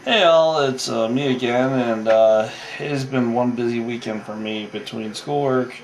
Hey all, it's me again, and it has been one busy weekend for me between schoolwork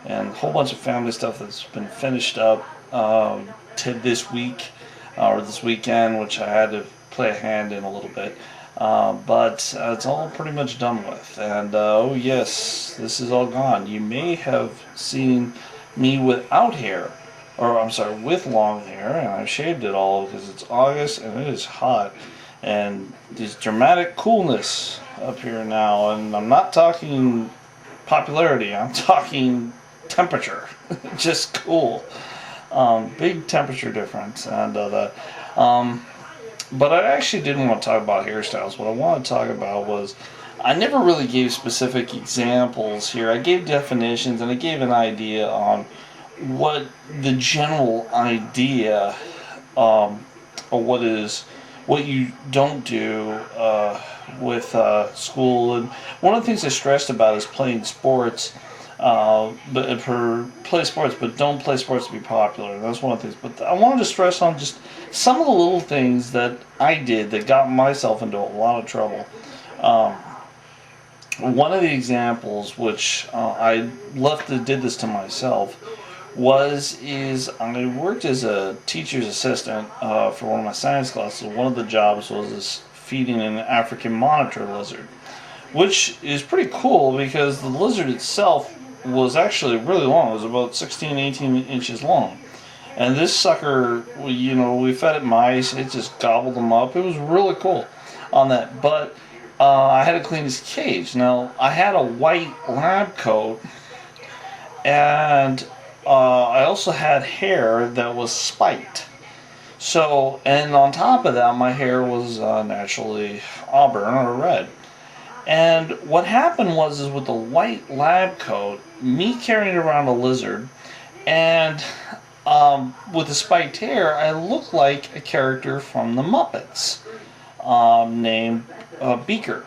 and a whole bunch of family stuff that's been finished up to this week or this weekend, which I had to play a hand in a little bit. But it's all pretty much done with, and oh yes, this is all gone. You may have seen me without hair, or I'm sorry, with long hair, and I've shaved it all because it's August and it is hot and this dramatic coolness up here now. And I'm not talking popularity, I'm talking temperature. Just cool. Big temperature difference. But I actually didn't want to talk about hairstyles. What I wanted to talk about was I never really gave specific examples here. I gave definitions and I gave an idea on what the general idea or what you don't do with school. And one of the things I stressed about is playing sports, play sports, but don't play sports to be popular. And that's one of the things. But I wanted to stress on just some of the little things that I did that got myself into a lot of trouble. One of the examples, which did this to myself, is I worked as a teacher's assistant for one of my science classes. One of the jobs was feeding an African monitor lizard, which is pretty cool because the lizard itself was actually really long. It was about 16, 18 inches long. And this sucker, we fed it mice. It just gobbled them up. It was really cool on that. But I had to clean his cage. Now, I had a white lab coat, and I also had hair that was spiked. So, and on top of that, my hair was naturally auburn or red. And what happened is with the white lab coat, me carrying around a lizard, and with the spiked hair, I looked like a character from the Muppets named Beaker.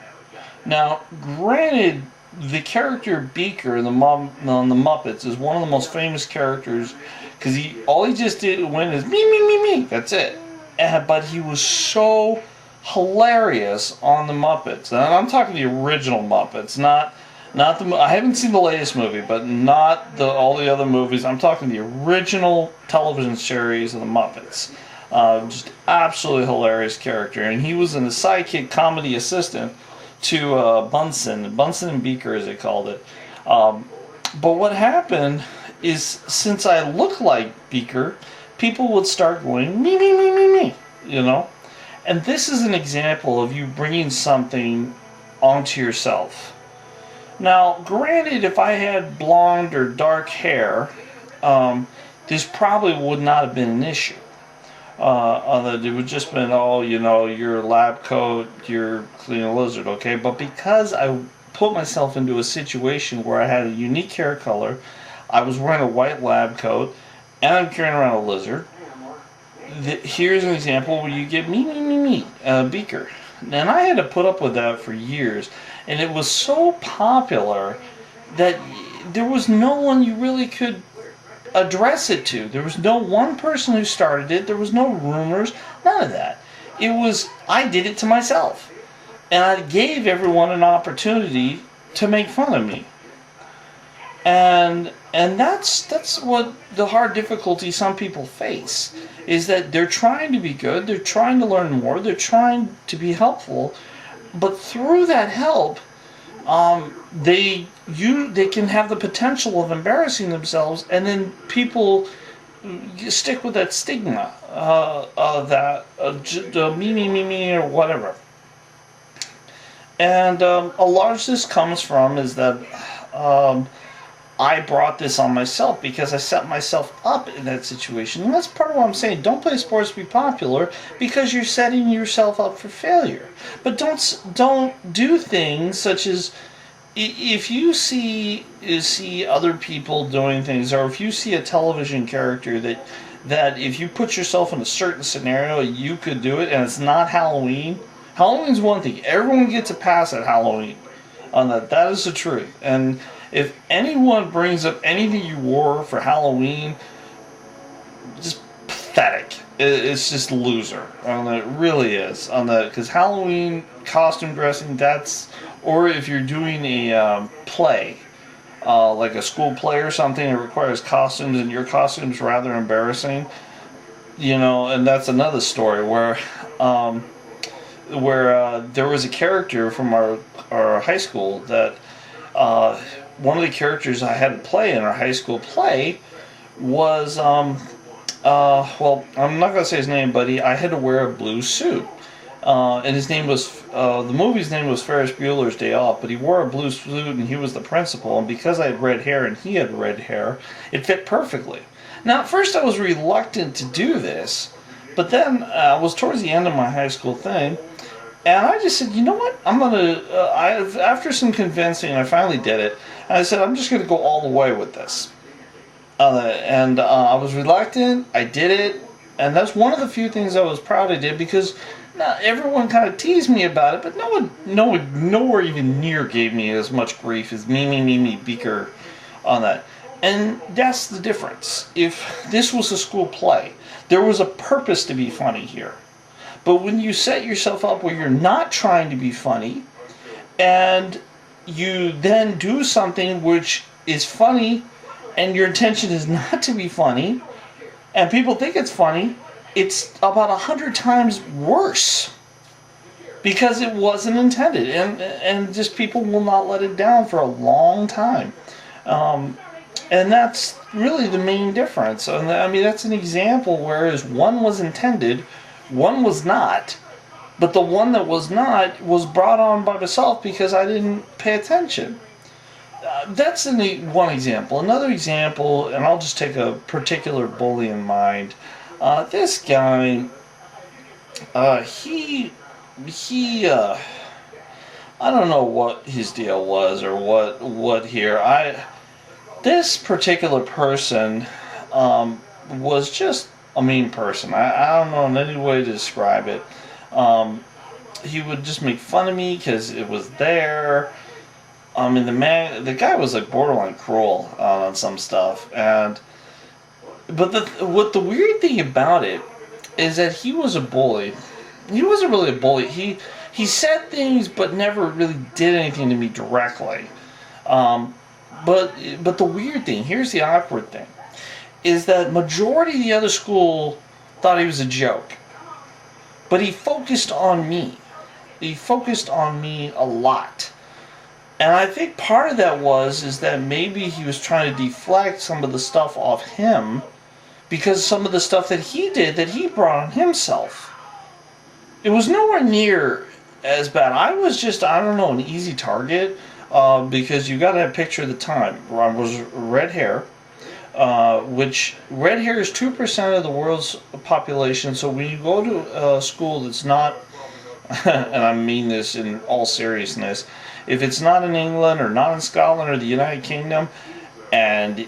Now, granted, the character Beaker on the Muppets is one of the most famous characters because all he just did went is me. That's it. But he was so hilarious on the Muppets, and I'm talking the original Muppets, not the. I haven't seen the latest movie, but not all the other movies. I'm talking the original television series of the Muppets. Just absolutely hilarious character, and he was in the sidekick comedy assistant to Bunsen and Beaker, as they called it. But what happened is, since I look like Beaker, people would start going me, And this is an example of you bringing something onto yourself. Now, granted, if I had blonde or dark hair, this probably would not have been an issue. It would just been, your lab coat, you're cleaning a lizard, okay? But because I put myself into a situation where I had a unique hair color, I was wearing a white lab coat, and I'm carrying around a lizard. Here's an example where you get me, Beaker. And I had to put up with that for years, and it was so popular that there was no one you really could address it to. There was no one person who started it. There was no rumors, none of that. I did it to myself, and I gave everyone an opportunity to make fun of me. And that's what the hard difficulty some people face, is that they're trying to be good, they're trying to learn more, they're trying to be helpful, but through that help, they can have the potential of embarrassing themselves, and then people stick with that stigma of that me or whatever. And a large of this comes from is that I brought this on myself because I set myself up in that situation. And that's part of what I'm saying. Don't play sports to be popular because you're setting yourself up for failure. But don't do things such as, if you see other people doing things, or if you see a television character that if you put yourself in a certain scenario, you could do it, and it's not Halloween. Halloween's one thing. Everyone gets a pass at Halloween on that. That is the truth. And if anyone brings up anything you wore for Halloween, just pathetic. it's just loser. It really is. Because Halloween costume dressing, that's, or if you're doing a play, like a school play or something, it requires costumes, and your costume's rather embarrassing. And that's another story um, where there was a character from our high school that uh, one of the characters I had to play in our high school play was well, I'm not gonna say his name, but I had to wear a blue suit. And his name was, the movie's name was Ferris Bueller's Day Off, but he wore a blue suit and he was the principal, and because I had red hair and he had red hair, it fit perfectly. Now, at first I was reluctant to do this, but then I was towards the end of my high school thing, and I just said, you know what, after some convincing, I finally did it, and I said, I'm just gonna go all the way with this. And I was reluctant. I did it, and that's one of the few things I was proud I did, because everyone kind of teased me about it, but no one, nowhere even near gave me as much grief as me, Beaker, on that. And that's the difference. If this was a school play, there was a purpose to be funny here. But when you set yourself up where you're not trying to be funny, and you then do something which is funny, and your intention is not to be funny, and people think it's funny, it's about 100 times worse because it wasn't intended, and just people will not let it down for a long time, and that's really the main difference. And I mean, that's an example, whereas one was intended, one was not, but the one that was not was brought on by myself because I didn't pay attention. That's one example. Another example, and I'll just take a particular bully in mind. This guy, he, I don't know what his deal was or what here. This particular person, was just a mean person. I don't know in any way to describe it. He would just make fun of me because it was there. I mean, the guy was like borderline cruel on some stuff, but the weird thing about it is that he was a bully. He wasn't really a bully. He said things, but never really did anything to me directly. But the weird thing, here's the awkward thing, is that majority of the other school thought he was a joke, but he focused on me. He focused on me a lot. And I think part of that is that maybe he was trying to deflect some of the stuff off him, because some of the stuff that he did that he brought on himself. It was nowhere near as bad. I was just, I don't know, an easy target, because you got to picture the time. I was red hair, which red hair is 2% of the world's population. So when you go to a school that's not, and I mean this in all seriousness, if it's not in England or not in Scotland or the United Kingdom, and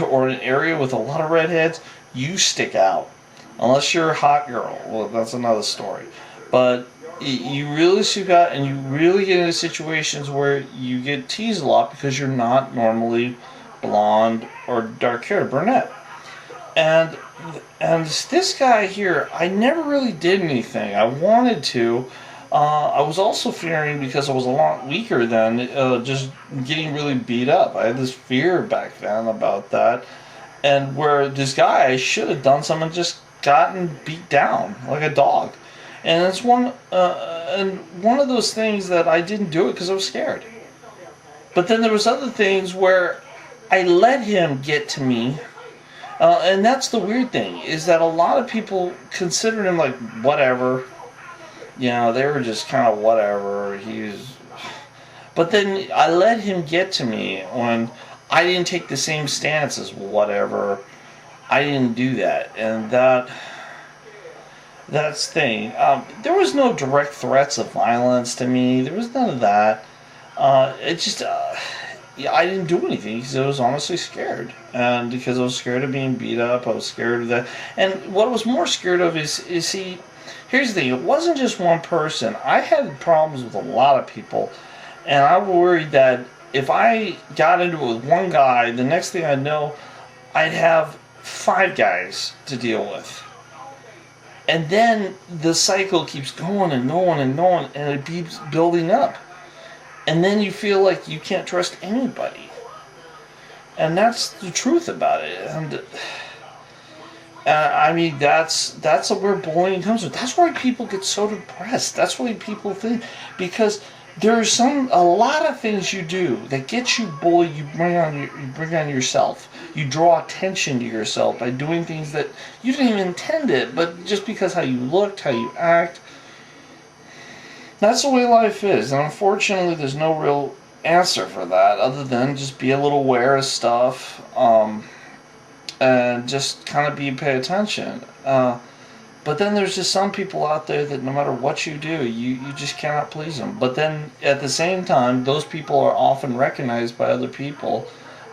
or an area with a lot of redheads, you stick out. Unless you're a hot girl, well, that's another story. But you really stick out, and you really get into situations where you get teased a lot because you're not normally blonde or dark-haired brunette. And this guy here, I never really did anything. I wanted to. I was also fearing, because I was a lot weaker then, just getting really beat up. I had this fear back then about that. And where this guy, I should have done something and just gotten beat down like a dog. And it's one of those things that I didn't do it because I was scared. But then there was other things where I let him get to me. And that's the weird thing, is that a lot of people considered him like whatever. They were just kind of whatever. But then I let him get to me when I didn't take the same stance as whatever. I didn't do that, and that's the thing. There was no direct threats of violence to me. There was none of that. It just, I didn't do anything because I was honestly scared, and because I was scared of being beat up. I was scared of that, and what I was more scared of is see. Here's the thing, it wasn't just one person. I had problems with a lot of people, and I worried that if I got into it with one guy, the next thing I know, I'd have 5 guys to deal with. And then the cycle keeps going and going and going, and it keeps building up. And then you feel like you can't trust anybody. And that's the truth about it. And I mean, that's where bullying comes from. That's why people get so depressed. That's why people think, because there's a lot of things you do that get you bullied. You bring on yourself. You draw attention to yourself by doing things that you didn't even intend it, but just because how you looked, how you act. That's the way life is, and unfortunately, there's no real answer for that other than just be a little aware of stuff. And just kind of pay attention. But then there's just some people out there that no matter what you do, you just cannot please them. But then at the same time, those people are often recognized by other people.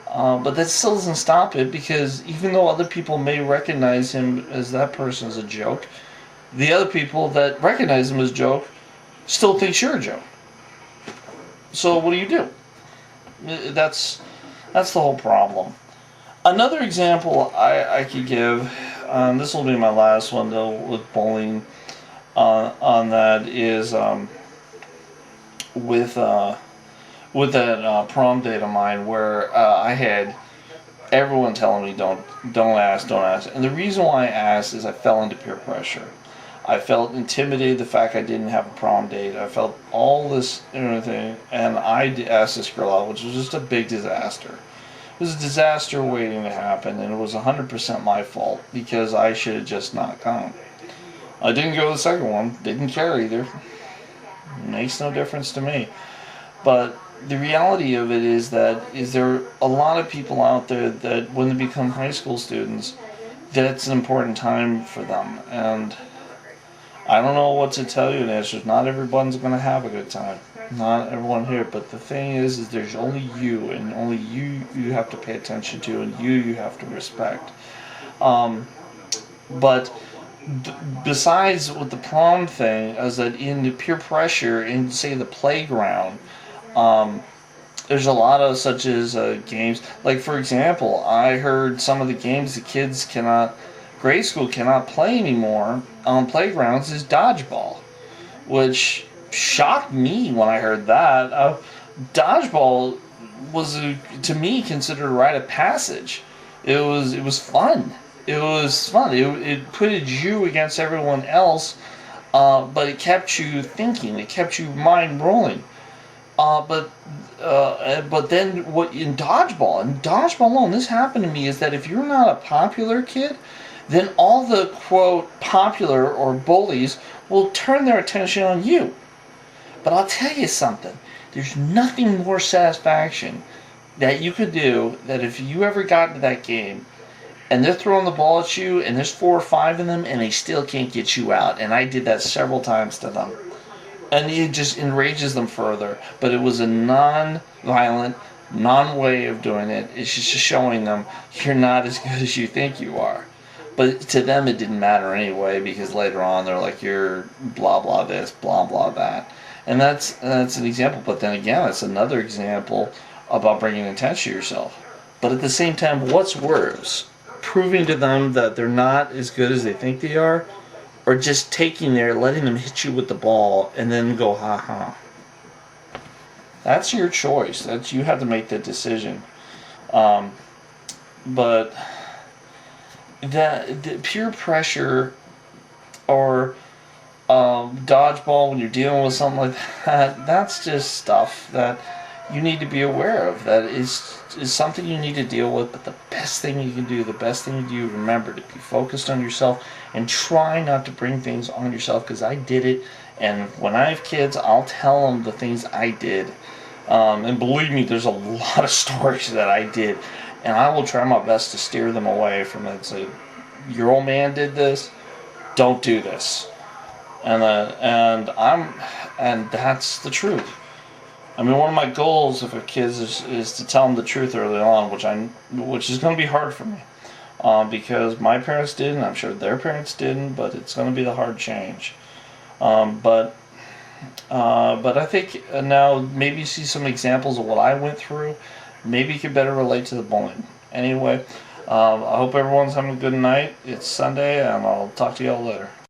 But that still doesn't stop it, because even though other people may recognize him as that person as a joke, the other people that recognize him as a joke still think you're a joke. So what do? That's the whole problem. Another example I could give, this will be my last one though with bullying, on that is with that prom date of mine where I had everyone telling me don't ask. And the reason why I asked is I fell into peer pressure. I felt intimidated the fact I didn't have a prom date. I felt all this and everything, and I asked this girl out, which was just a big disaster. It was a disaster waiting to happen, and it was 100% my fault because I should have just not gone. I didn't go to the second one, didn't care either. Makes no difference to me. But the reality of it is that there are a lot of people out there that when they become high school students, that's an important time for them. And I don't know what to tell you, Nashers. Not everyone's going to have a good time. Not everyone here. But the thing is there's only you, and only you have to pay attention to, and you have to respect. But besides with the prom thing, is that in the peer pressure in, say, the playground, there's a lot of such as games. Like, for example, I heard some of the games the kids grade school cannot play anymore on playgrounds is dodgeball, which shocked me when I heard that. Dodgeball was, to me, considered a rite of passage. It was fun. It was fun. It pitted you against everyone else, but it kept you thinking. It kept you mind rolling. But then what in dodgeball alone, this happened to me, is that if you're not a popular kid, then all the, quote, popular or bullies will turn their attention on you. But I'll tell you something. There's nothing more satisfaction that you could do that if you ever got into that game and they're throwing the ball at you and there's 4 or 5 of them and they still can't get you out. And I did that several times to them. And it just enrages them further. But it was a non-violent, non-way of doing it. It's just showing them you're not as good as you think you are. But to them it didn't matter anyway, because later on they're like, you're blah blah this, blah blah that. And that's an example. But then again, that's another example about bringing attention to yourself. But at the same time, what's worse? Proving to them that they're not as good as they think they are, or just taking there, letting them hit you with the ball, and then go, ha. That's your choice. You have to make that decision. But the peer pressure or dodgeball, when you're dealing with something like that, that's just stuff that you need to be aware of. That is something you need to deal with. But the best thing you can do, remember to be focused on yourself and try not to bring things on yourself, because I did it. And when I have kids, I'll tell them the things I did. And believe me, there's a lot of stories that I did. And I will try my best to steer them away from it. Say, your old man did this, don't do this. And that's the truth. I mean, one of my goals of a kid is to tell them the truth early on, which is going to be hard for me, because my parents didn't. I'm sure their parents didn't, but it's going to be the hard change. But I think now maybe you see some examples of what I went through. Maybe you can better relate to the bullying. Anyway, I hope everyone's having a good night. It's Sunday, and I'll talk to y'all later.